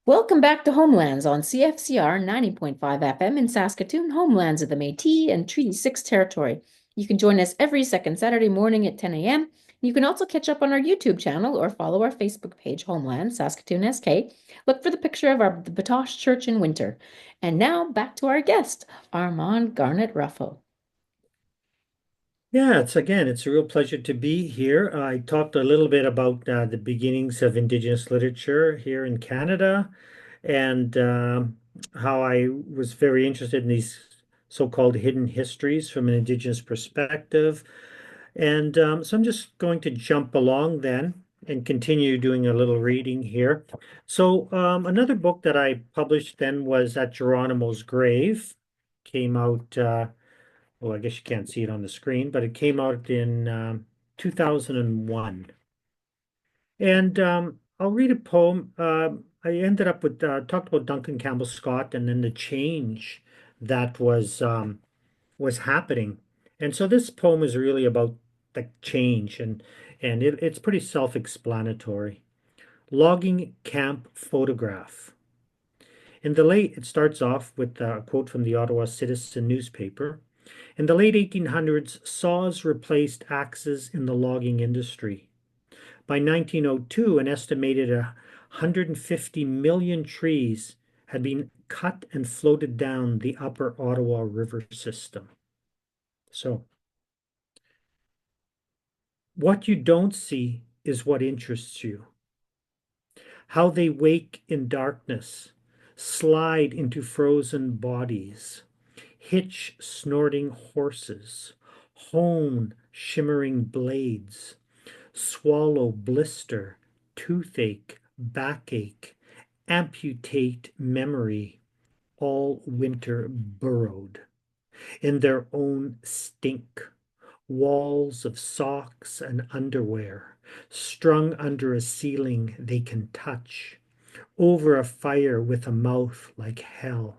Welcome back to Homelands on CFCR 90.5 FM in Saskatoon, Homelands of the Métis and Treaty 6 territory. You can join us every second Saturday morning at 10 a.m. You can also catch up on our YouTube channel or follow our Facebook page, Homelands Saskatoon SK. Look for the picture of the Batoche Church in winter. And now back to our guest, Armand Garnet Ruffo. Yeah, it's a real pleasure to be here. I talked a little bit about the beginnings of Indigenous literature here in Canada and how I was very interested in these so-called hidden histories from an Indigenous perspective. And so I'm just going to jump along then and continue doing a little reading here. So another book that I published then was At Geronimo's Grave. Came out well, I guess you can't see it on the screen, but it came out in 2001. And I'll read a poem. I ended up with talked about Duncan Campbell Scott and then the change that was happening. And so this poem is really about the change, and it's pretty self-explanatory. Logging camp photograph. It starts off with a quote from the Ottawa Citizen newspaper. In the late 1800s, saws replaced axes in the logging industry. By 1902, an estimated 150 million trees had been cut and floated down the upper Ottawa River system. So, what you don't see is what interests you. How they wake in darkness, slide into frozen bodies, hitch snorting horses, hone shimmering blades, swallow blister, toothache, backache, amputate memory, all winter burrowed in their own stink, walls of socks and underwear, strung under a ceiling they can touch, over a fire with a mouth like hell,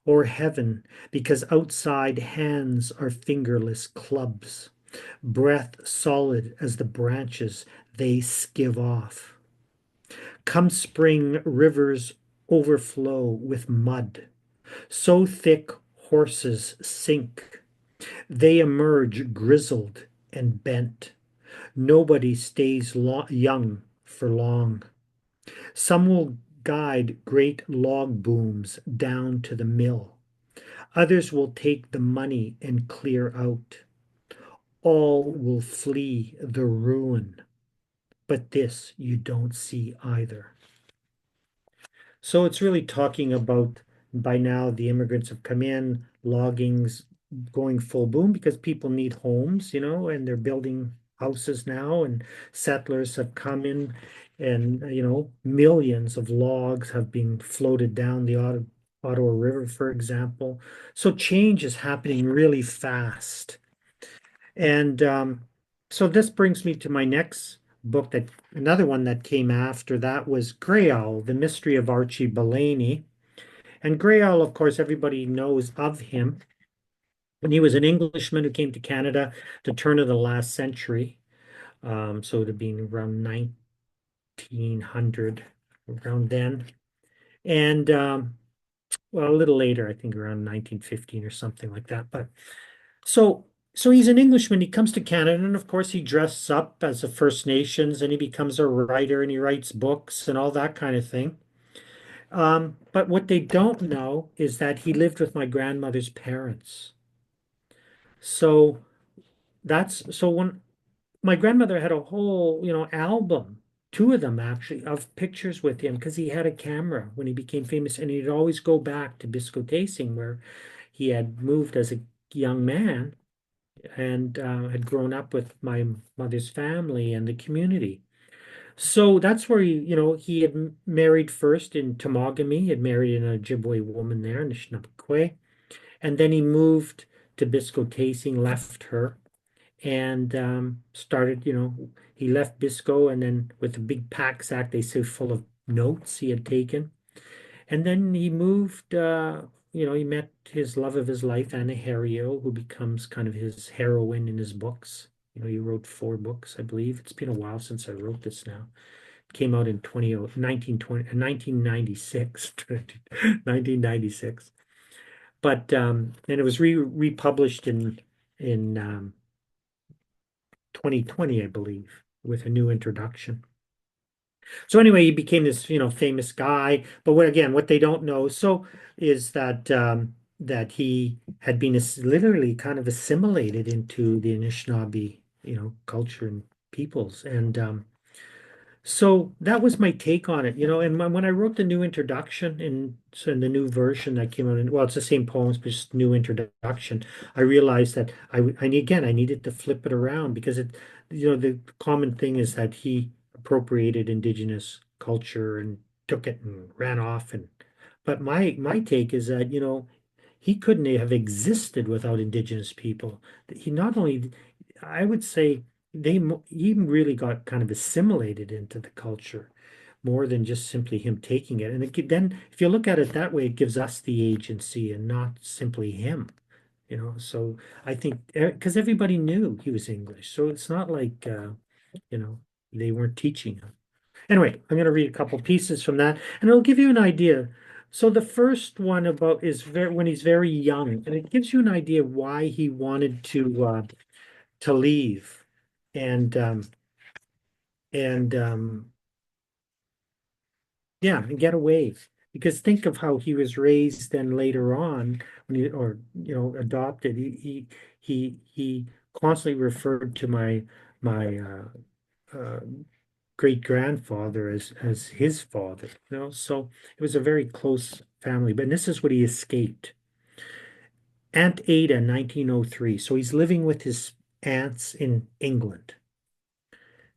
or heaven, because outside hands are fingerless clubs, breath solid as the branches they skive off. Come spring, rivers overflow with mud, so thick horses sink. They emerge grizzled and bent. Nobody stays young for long. Some will guide great log booms down to the mill. Others will take the money and clear out. All will flee the ruin, but this you don't see either. So it's really talking about by now the immigrants have come in, logging's going full boom because people need homes, and they're building houses now, and settlers have come in, and millions of logs have been floated down the Ottawa River, for example. So change is happening really fast. And so this brings me to my next book, that another one that came after that was Grey Owl, The Mystery of Archie Bellany. And Grey Owl, of course, everybody knows of him. And he was an Englishman who came to Canada at the turn of the last century. So it would have been around 1900, around then. And well, a little later, I think around 1915 or something like that. But so so he's an Englishman. He comes to Canada, and of course he dresses up as a First Nations, and he becomes a writer, and he writes books and all that kind of thing. But what they don't know is that he lived with my grandmother's parents. So when my grandmother had a whole, album, two of them actually, of pictures with him because he had a camera when he became famous, and he'd always go back to Biscotasing where he had moved as a young man and had grown up with my mother's family and the community. So that's where he had married first in Temagami. He had married an Ojibwe woman there in the Anishinaabe. And then he moved to Bisco-Tasing, left her, and started, he left Bisco, and then with a big pack sack, they say, full of notes he had taken. And then he moved, he met his love of his life, Anna Herrio, who becomes kind of his heroine in his books. He wrote four books, I believe. It's been a while since I wrote this now. came out in 1996, 1996. But and it was republished in 2020, I believe, with a new introduction. So anyway, he became this, famous guy. But what they don't know is that he had been literally kind of assimilated into the Anishinaabe, culture and peoples. And so that was my take on it, and when I wrote the new introduction in the new version that came out well, it's the same poems, but just new introduction, I realized that I needed to flip it around because the common thing is that he appropriated indigenous culture and took it and ran off but my take is that, he couldn't have existed without indigenous people. He not only, I would say, he really got kind of assimilated into the culture more than just simply him taking it. And then, if you look at it that way, it gives us the agency and not simply him. So I think because everybody knew he was English, so it's not like you know they weren't teaching him. Anyway, I'm going to read a couple pieces from that, and it'll give you an idea. So the first one about is when he's very young, and it gives you an idea why he wanted to leave, and and yeah, and get away. Because think of how he was raised then later on when or adopted. He constantly referred to my great grandfather as his father, so it was a very close family. But this is what he escaped. Aunt Ada, 1903. So he's living with his aunts in England.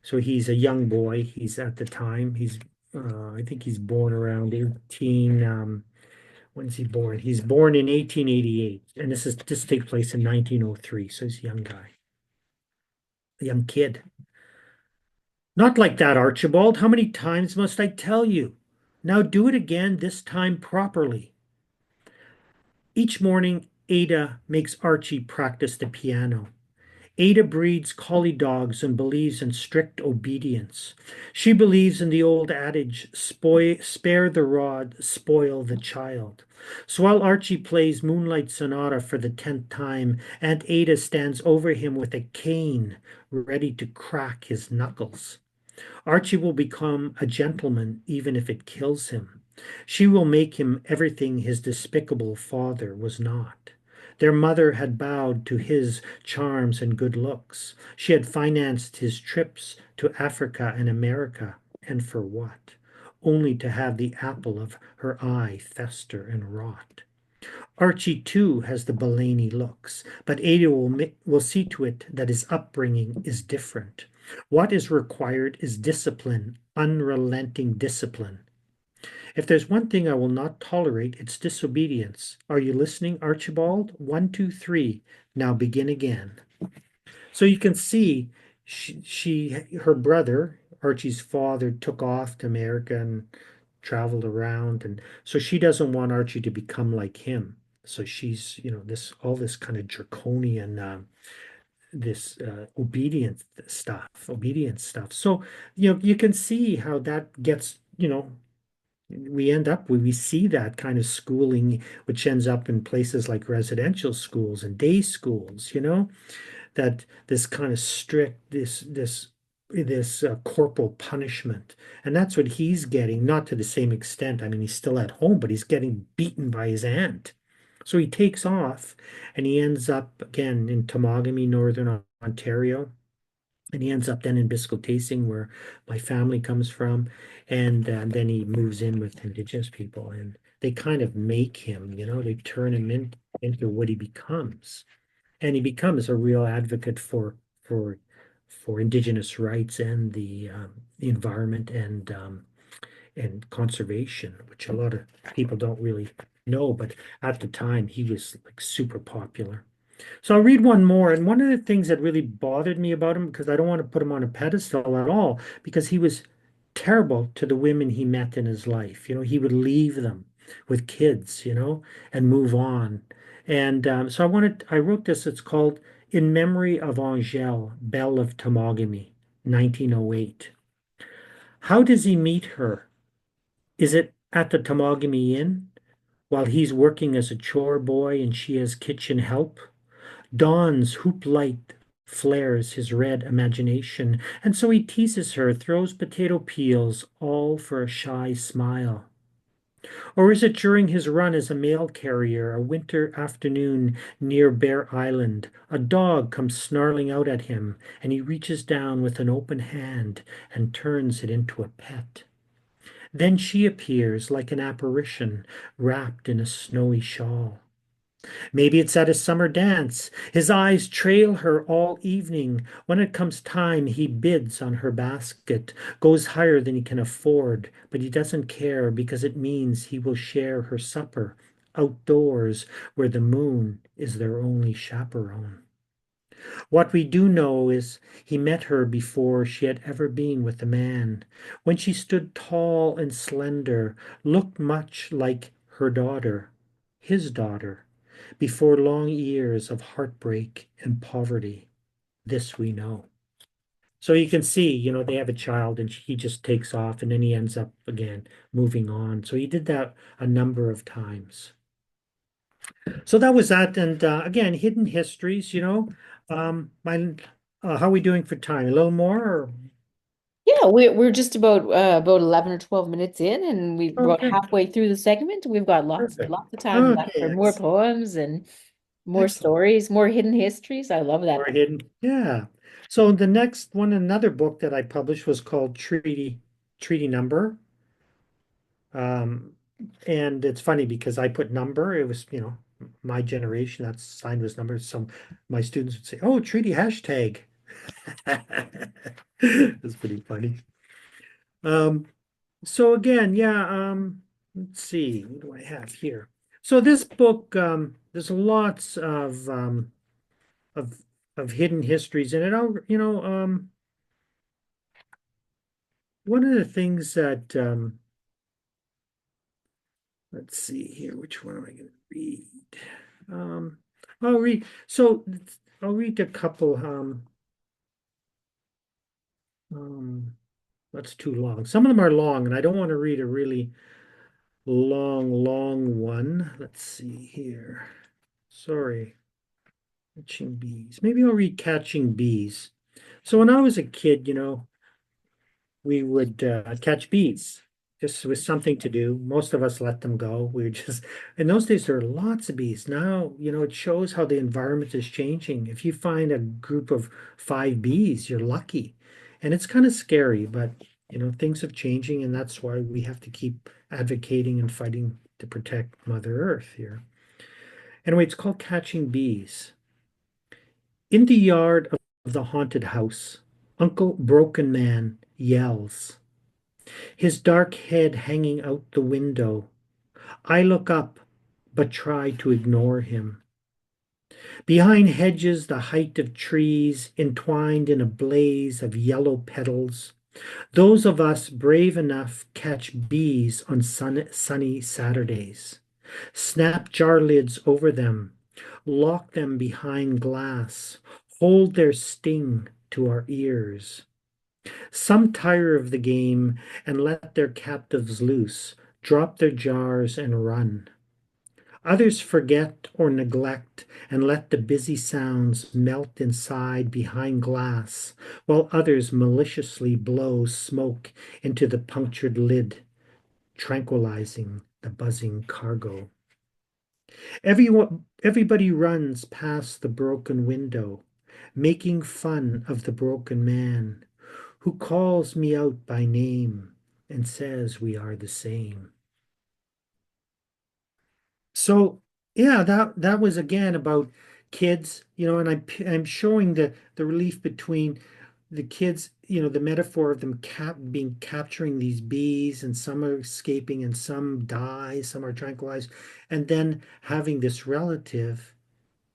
So he's a young boy. He's at the time, I think he's born around 18. When's he born? He's born in 1888. And this takes place in 1903. So he's a young guy, a young kid. Not like that, Archibald. How many times must I tell you? Now do it again, this time properly. Each morning, Ada makes Archie practice the piano. Ada breeds collie dogs and believes in strict obedience. She believes in the old adage, spare the rod, spoil the child. So while Archie plays Moonlight Sonata for the 10th time, Aunt Ada stands over him with a cane, ready to crack his knuckles. Archie will become a gentleman even if it kills him. She will make him everything his despicable father was not. Their mother had bowed to his charms and good looks. She had financed his trips to Africa and America. And for what? Only to have the apple of her eye fester and rot. Archie, too, has the Bellany looks, but Ada will see to it that his upbringing is different. What is required is discipline, unrelenting discipline. If there's one thing I will not tolerate, it's disobedience. Are you listening, Archibald? One, two, three. Now begin again. So you can see her brother, Archie's father, took off to America and traveled around. And so she doesn't want Archie to become like him. So she's, all this kind of draconian, this obedience stuff. So, you can see how that gets, we see that kind of schooling, which ends up in places like residential schools and day schools, that this kind of strict, this corporal punishment. And that's what he's getting, not to the same extent. I mean, he's still at home, but he's getting beaten by his aunt. So he takes off and he ends up again in Temagami, Northern Ontario. And he ends up then in Biscotacing, where my family comes from. And then he moves in with Indigenous people. And they kind of make him, they turn him into what he becomes. And he becomes a real advocate for for Indigenous rights and the environment and conservation, which a lot of people don't really know. But at the time, he was like super popular. So I'll read one more. And one of the things that really bothered me about him, because I don't want to put him on a pedestal at all, because he was terrible to the women he met in his life. He would leave them with kids, and move on. And so I wrote this. It's called In Memory of Angèle, Belle of Temagami, 1908. How does he meet her? Is it at the Tomogamy Inn while he's working as a chore boy and she as kitchen help? Dawn's hoop light flares his red imagination, and so he teases her, throws potato peels, all for a shy smile. Or is it during his run as a mail carrier, a winter afternoon near Bear Island? A dog comes snarling out at him, and he reaches down with an open hand and turns it into a pet. Then she appears like an apparition wrapped in a snowy shawl. Maybe it's at a summer dance. His eyes trail her all evening. When it comes time, he bids on her basket, goes higher than he can afford, but he doesn't care because it means he will share her supper outdoors where the moon is their only chaperone. What we do know is he met her before she had ever been with a man, when she stood tall and slender, looked much like her daughter, his daughter, before long years of heartbreak and poverty. This we know. So you can see, they have a child and he just takes off and then he ends up again moving on. So he did that a number of times. So that was that. And again, hidden histories, my how are we doing for time? A little more or Yeah, we're just about 11 or 12 minutes in, and we're about okay, halfway through the segment. We've got perfect. lots of time left Okay, for more poems and more excellent. stories, more hidden histories. I love Or that. hidden. Yeah. So the next one, another book that I published was called Treaty Number. Um, and it's funny because I put number, it was, my generation, that sign was number. So my students would say, oh, treaty hashtag. That's pretty funny. Um, so again, yeah, let's see, what do I have here? So this book, there's lots of of hidden histories in it. One of the things that let's see here, which one am I going to read? Um, I'll read. So I'll read a couple. Um, that's too long. Some of them are long, and I don't want to read a really long one. Let's see here. Sorry, catching bees. Maybe I'll read Catching Bees. So when I was a kid, we would catch bees. Just was something to do. Most of us let them go. We were just, in those days, there were lots of bees. Now, it shows how the environment is changing. If you find a group of 5 bees, you're lucky. And it's kind of scary, but, things are changing, and that's why we have to keep advocating and fighting to protect Mother Earth here. Anyway, it's called Catching Bees. In the yard of the haunted house, Uncle Broken Man yells, his dark head hanging out the window. I look up, but try to ignore him. Behind hedges, the height of trees, entwined in a blaze of yellow petals, those of us brave enough catch bees on sunny Saturdays, snap jar lids over them, lock them behind glass, hold their sting to our ears. Some tire of the game and let their captives loose, drop their jars and run. Others forget or neglect and let the busy sounds melt inside behind glass, while others maliciously blow smoke into the punctured lid, tranquilizing the buzzing cargo. Everybody runs past the broken window, making fun of the broken man, who calls me out by name and says we are the same. So yeah, that was again about kids, and I'm showing the relief between the kids, the metaphor of them being capturing these bees, and some are escaping and some die, some are tranquilized, and then having this relative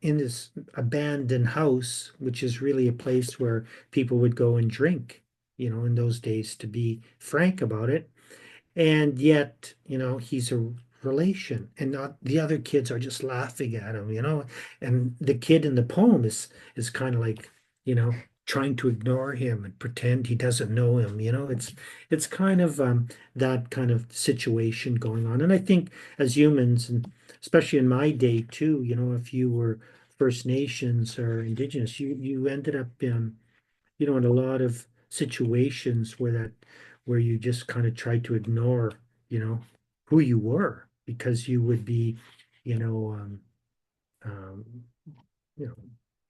in this abandoned house, which is really a place where people would go and drink, in those days, to be frank about it. And yet, he's a relation, and not the other kids are just laughing at him. And the kid in the poem is kind of like, you know, trying to ignore him and pretend he doesn't know him. It's kind of that kind of situation going on. And I think as humans, and especially in my day too, if you were First Nations or Indigenous, you ended up in a lot of situations where you just kind of tried to ignore, you know, who you were because you would be, you know, um, you know,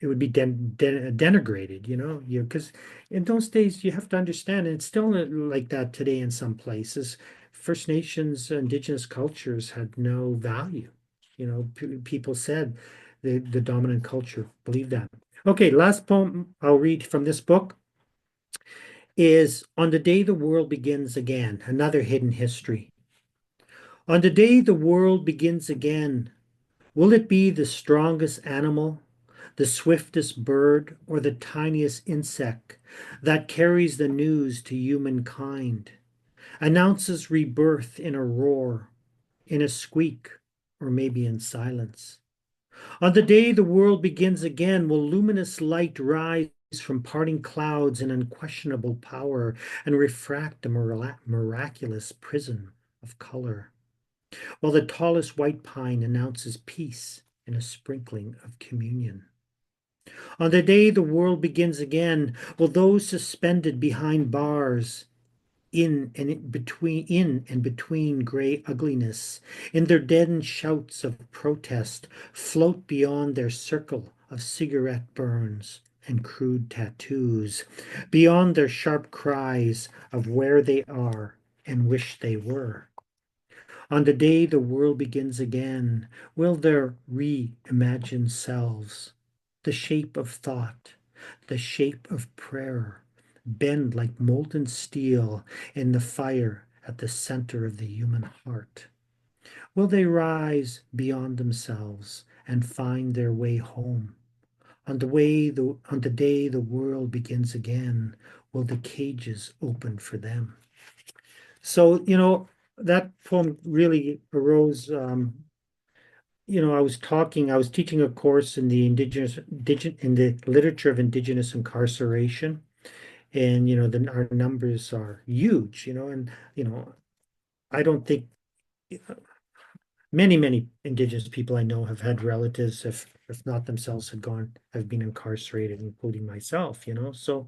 it would be denigrated, because in those days you have to understand, and it's still like that today in some places. First Nations, Indigenous cultures had no value. People said the dominant culture believed that. Okay, last poem I'll read from this book is On the Day the World Begins Again, another hidden history. On the day the world begins again, will it be the strongest animal, the swiftest bird, or the tiniest insect that carries the news to humankind, announces rebirth in a roar, in a squeak, or maybe in silence? On the day the world begins again, will luminous light rise from parting clouds in unquestionable power and refract a miraculous prism of color, while the tallest white pine announces peace in a sprinkling of communion? On the day the world begins again, will those suspended behind bars in and between gray ugliness, in their deadened shouts of protest, float beyond their circle of cigarette burns and crude tattoos, beyond their sharp cries of where they are and wish they were? On the day the world begins again, will their reimagined selves, the shape of thought, the shape of prayer, bend like molten steel in the fire at the center of the human heart? Will they rise beyond themselves and find their way home? On the day the world begins again, will the cages open for them? So, that poem really arose. I was teaching a course in in the literature of indigenous incarceration. And, our numbers are huge, and, I don't think many, many indigenous people I know have had relatives, if not themselves, have been incarcerated, including myself, So,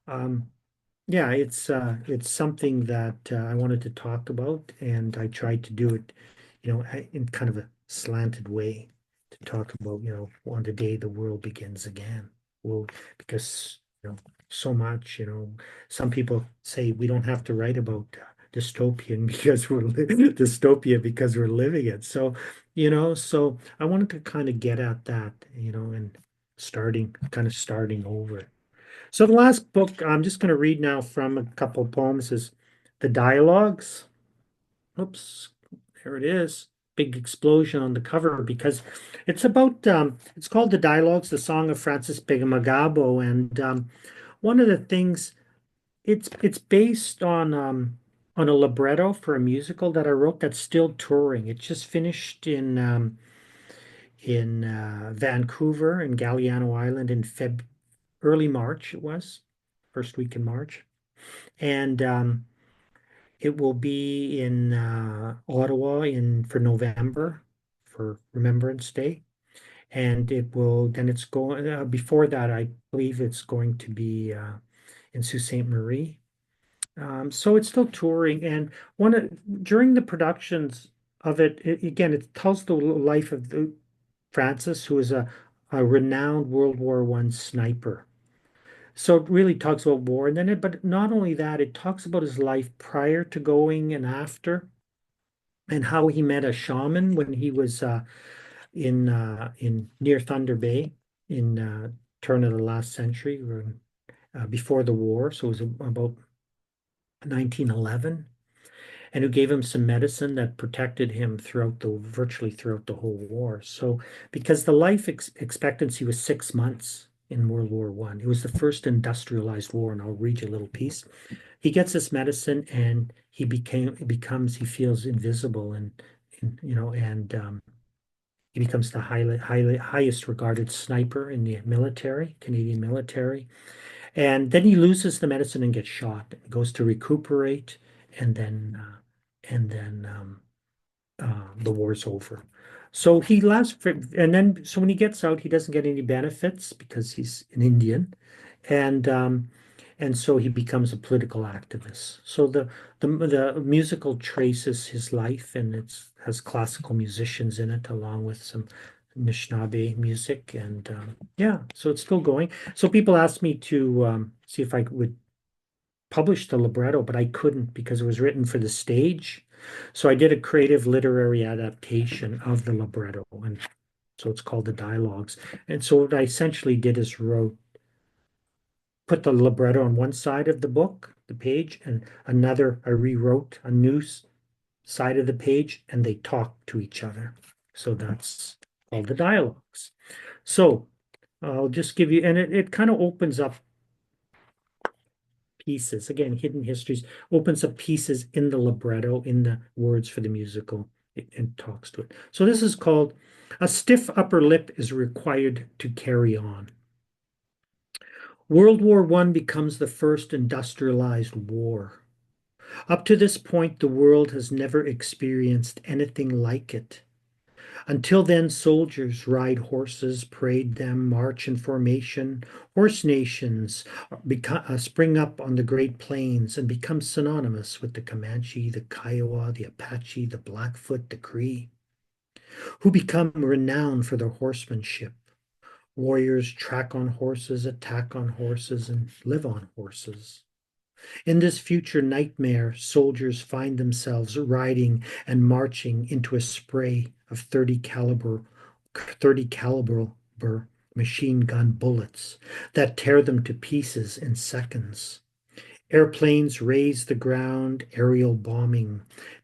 um, yeah, it's something that I wanted to talk about, and I tried to do it, in kind of a slanted way to talk about, on the day the world begins again. Well, because, so much, some people say we don't have to write about dystopian because dystopia because we're living it. So I wanted to kind of get at that, and starting over. So the last book I'm just going to read now from a couple of poems is The Dialogues. Oops, there it is. Big explosion on the cover because it's called The Dialogues, the Song of Francis Bigumagabo. And one of the things, it's based on a libretto for a musical that I wrote that's still touring. It just finished in Vancouver and Galliano Island in early March. It was first week in March, and it will be in Ottawa in for November for Remembrance Day, and it will then it's going before that I believe it's going to be in Sault Ste. Marie. So it's still touring, and during the productions of again, it tells the life of Francis, who is a renowned World War I sniper. So it really talks about war, and but not only that, it talks about his life prior to going and after, and how he met a shaman when he was in near Thunder Bay in turn of the last century, or before the war. So it was about 1911, and who gave him some medicine that protected him virtually throughout the whole war. So because the life expectancy was 6 months in World War I, it was the first industrialized war, and I'll read you a little piece. He gets this medicine, and he feels invisible, and he becomes the highest regarded sniper in the military, Canadian military. And then he loses the medicine and gets shot. He goes to recuperate, and then the war's over. So he lasts for, and then so when he gets out, he doesn't get any benefits because he's an Indian, and um, and so he becomes a political activist. So the musical traces his life, and it's has classical musicians in it, along with some Anishinaabe music, and yeah, so it's still going. So people asked me to see if I would publish the libretto, but I couldn't because it was written for the stage. So I did a creative literary adaptation of the libretto, and so it's called the dialogues. And so what I essentially did is put the libretto on one side of the book, the page, and I rewrote a new side of the page, and they talk to each other. So that's called the dialogues. So I'll just give you, and it kind of opens up pieces. Again, hidden histories opens up pieces in the libretto, in the words for the musical, and talks to it. So this is called A Stiff Upper Lip is Required to Carry On. World War I becomes the first industrialized war. Up to this point, the world has never experienced anything like it. Until then, soldiers ride horses, parade them, march in formation. Horse nations spring up on the Great Plains and become synonymous with the Comanche, the Kiowa, the Apache, the Blackfoot, the Cree, who become renowned for their horsemanship. Warriors track on horses, attack on horses, and live on horses. In this future nightmare, soldiers find themselves riding and marching into a spray of 30 caliber machine gun bullets that tear them to pieces in seconds. Airplanes raze the ground, aerial bombing,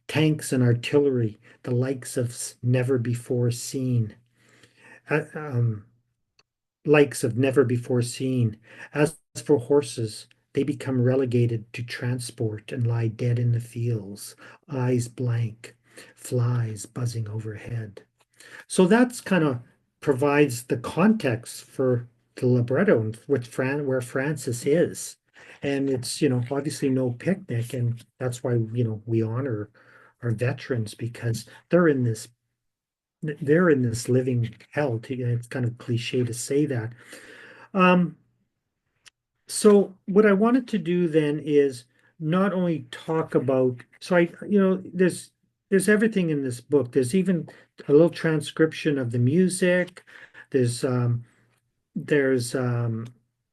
tanks and artillery, the likes of never before seen. Uh, um, Likes of never before seen. As for horses, they become relegated to transport and lie dead in the fields, eyes blank, flies buzzing overhead. So that's kind of provides the context for the libretto and where Francis is. And it's, obviously no picnic, and that's why, we honor our veterans because they're in this living hell. It's kind of cliche to say that. Um, so what I wanted to do then is not only talk about, so there's everything in this book. There's even a little transcription of the music. There's um, there's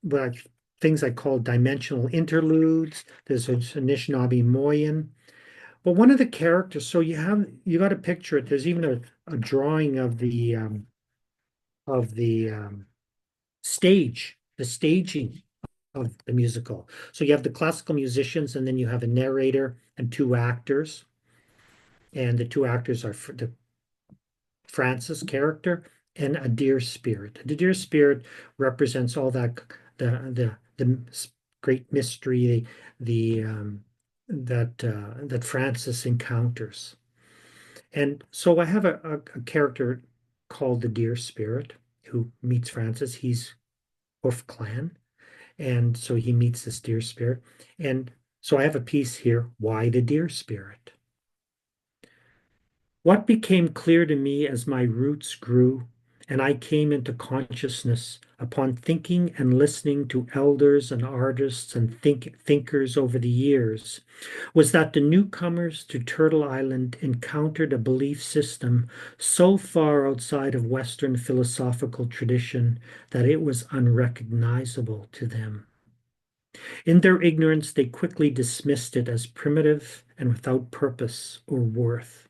what things I call dimensional interludes. There's a Anishinaabe Moyen. But one of the characters, so you got to picture it. There's even a drawing of the stage, the staging of the musical. So you have the classical musicians, and then you have a narrator and two actors. And the two actors are the Francis character and a deer spirit. The deer spirit represents all that the great mystery that Francis encounters. And so I have a character called the deer spirit who meets Francis. He's Hoof Clan. And so he meets this deer spirit. And so I have a piece here, Why the Deer Spirit? What became clear to me as my roots grew and I came into consciousness upon thinking and listening to elders and artists and thinkers over the years was that the newcomers to Turtle Island encountered a belief system so far outside of Western philosophical tradition that it was unrecognizable to them. In their ignorance, they quickly dismissed it as primitive and without purpose or worth.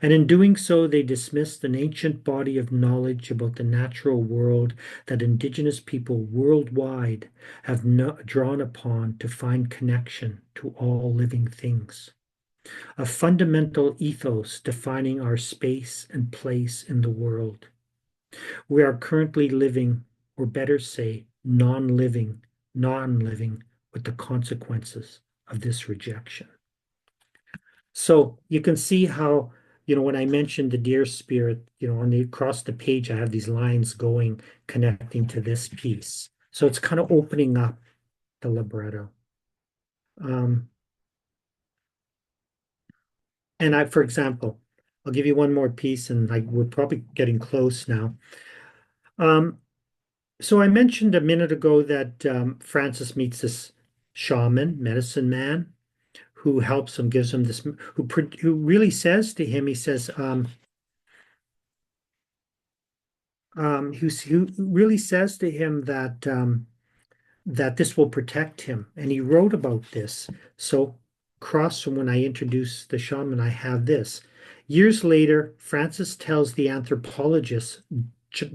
And in doing so, they dismissed an ancient body of knowledge about the natural world that Indigenous people worldwide have drawn upon to find connection to all living things. A fundamental ethos defining our space and place in the world. We are currently living, or better say, non living with the consequences of this rejection. So you can see how, when I mentioned the deer spirit, across the page, I have these lines going, connecting to this piece. So it's kind of opening up the libretto. Um, and for example, I'll give you one more piece, and we're probably getting close now. Um, so I mentioned a minute ago that Francis meets this shaman, medicine man, who helps him, gives him this, who really says to him, he says, who really says to him that that this will protect him, and he wrote about this. So, across from when I introduced the shaman, I have this. Years later, Francis tells the anthropologist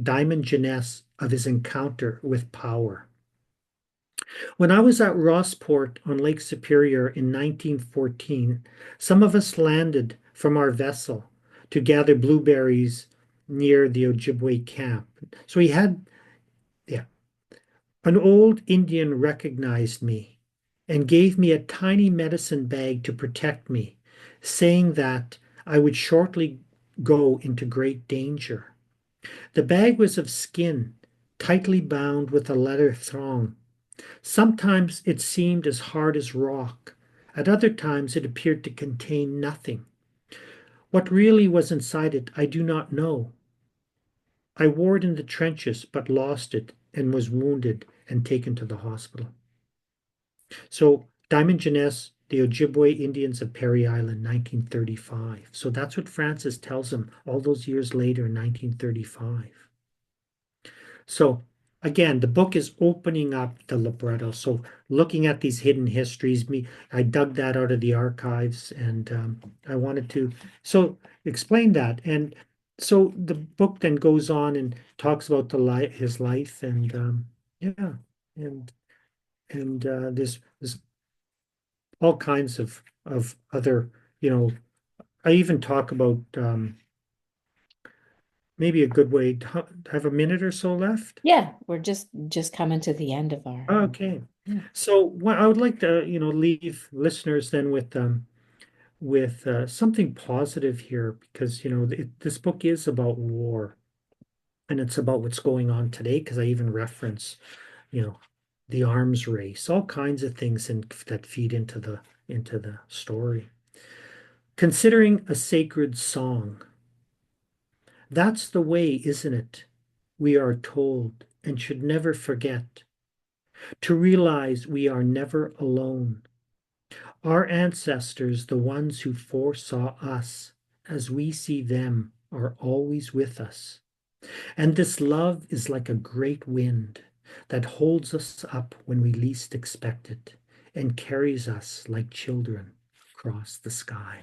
Diamond Jeunesse of his encounter with power. When I was at Rossport on Lake Superior in 1914, some of us landed from our vessel to gather blueberries near the Ojibwe camp. So he had, yeah, an old Indian recognized me and gave me a tiny medicine bag to protect me, saying that I would shortly go into great danger. The bag was of skin, tightly bound with a leather thong. Sometimes it seemed as hard as rock. At other times it appeared to contain nothing. What really was inside it, I do not know. I wore it in the trenches, but lost it and was wounded and taken to the hospital. So, Diamond Jeunesse, the Ojibwe Indians of Perry Island, 1935. So that's what Francis tells him all those years later in 1935. So again, the book is opening up the libretto. So looking at these hidden histories, I dug that out of the archives, and I wanted to explain that. And so the book then goes on and talks about his life, and yeah, and there's all kinds of other, you know, I even talk about maybe a good way to have a minute or so left. Yeah, we're just coming to the end of our. Okay. Yeah. So what I would like to, leave listeners then with something positive here, because this book is about war, and it's about what's going on today, because I even reference, you know, the arms race, all kinds of things that feed into the story. Considering a sacred song. That's the way, isn't it? We are told, and should never forget to realize we are never alone. Our ancestors, the ones who foresaw us as we see them, are always with us. And this love is like a great wind that holds us up when we least expect it and carries us like children across the sky.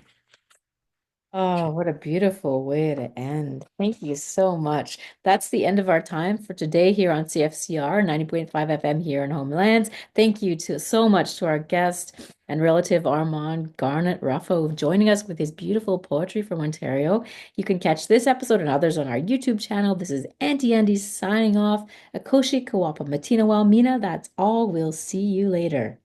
Oh, what a beautiful way to end. Thank you so much. That's the end of our time for today here on CFCR 90.5 FM here in Homelands. Thank you so much to our guest and relative Armand Garnet Ruffo joining us with his beautiful poetry from Ontario. You can catch this episode and others on our YouTube channel. This is Auntie Andy signing off. Akoshi Kawapa Matina Walmina. That's all. We'll see you later.